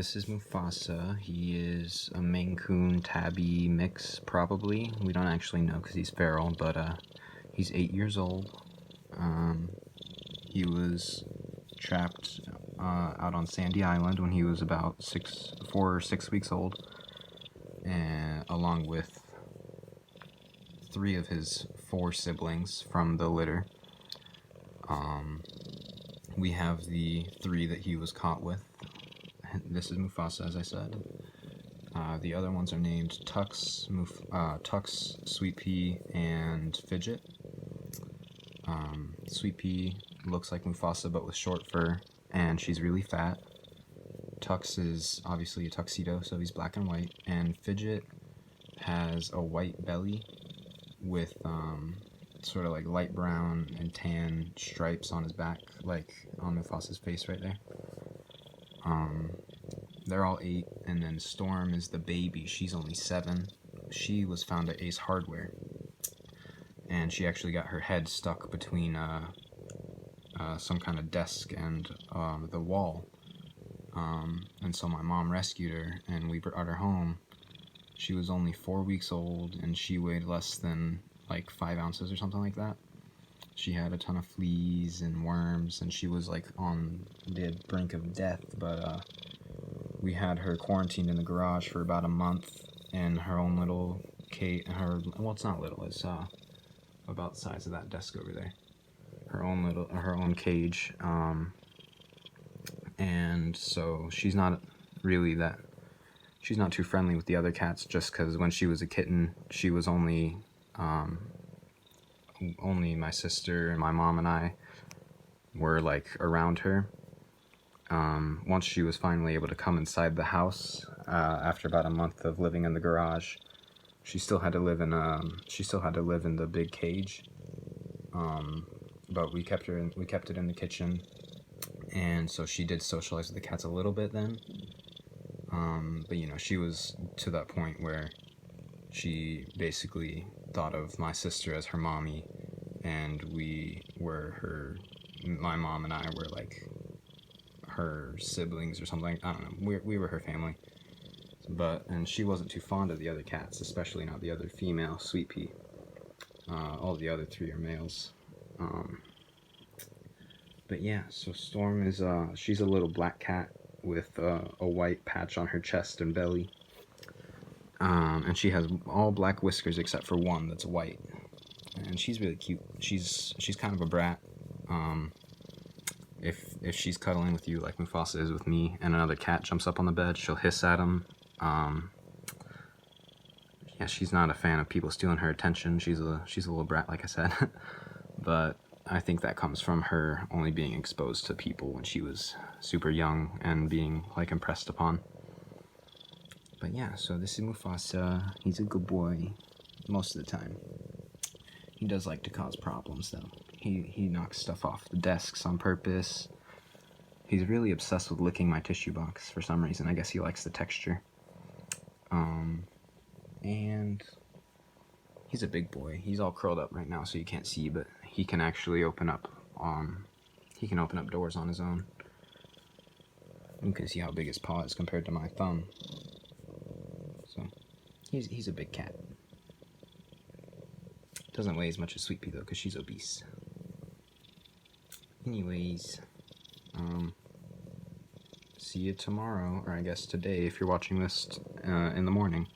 This is Mufasa. He is a Maine Coon Tabby mix, probably. We don't actually know because he's feral, but he's 8 years old. He was trapped out on Sandy Island when he was about 4 or 6 weeks old, and along with 3 of his 4 siblings from the litter. We have the 3 that he was caught with. This is Mufasa, as I said. The other ones are named Tux, Sweet Pea, and Fidget. Sweet Pea looks like Mufasa but with short fur, and she's really fat. Tux is obviously a tuxedo, so he's black and white, and Fidget has a white belly with sort of like light brown and tan stripes on his back, like on Mufasa's face right there. They're all 8, and then Storm is the baby. She's only 7. She was found at Ace Hardware, and she actually got her head stuck between some kind of desk and the wall. And so my mom rescued her, and we brought her home. She was only 4 weeks old, and she weighed less than like 5 ounces or something like that. She had a ton of fleas and worms, and she was like on the brink of death, but we had her quarantined in the garage for about a month in her own little cage. Well, it's not little, it's about the size of that desk over there. Her own cage. And so she's not too friendly with the other cats, just because when she was a kitten, she was only my sister and my mom and I were like around her. Once she was finally able to come inside the house, after about a month of living in the garage, she still had to live in the big cage. But we kept it in the kitchen, and so she did socialize with the cats a little bit then. But you know, she was to that point where she basically thought of my sister as her mommy, and my mom and I were like her siblings or something. I don't know. We were her family. And she wasn't too fond of the other cats, especially not the other female, Sweet Pea. All the other 3 are males. But yeah, so Storm is she's a little black cat with a white patch on her chest and belly. And she has all black whiskers except for one that's white. And she's really cute. She's kind of a brat. If she's cuddling with you like Mufasa is with me, and another cat jumps up on the bed, she'll hiss at him. Yeah, she's not a fan of people stealing her attention. She's a little brat, like I said. But I think that comes from her only being exposed to people when she was super young and being like impressed upon. But yeah, so this is Mufasa. He's a good boy most of the time. He does like to cause problems though. He knocks stuff off the desks on purpose. He's really obsessed with licking my tissue box for some reason. I guess he likes the texture. And he's a big boy. He's all curled up right now, so you can't see, but he can actually open up doors on his own. You can see how big his paw is compared to my thumb. So he's a big cat. Doesn't weigh as much as Sweet Pea though, because she's obese. Anyways, see you tomorrow, or I guess today if you're watching this in the morning.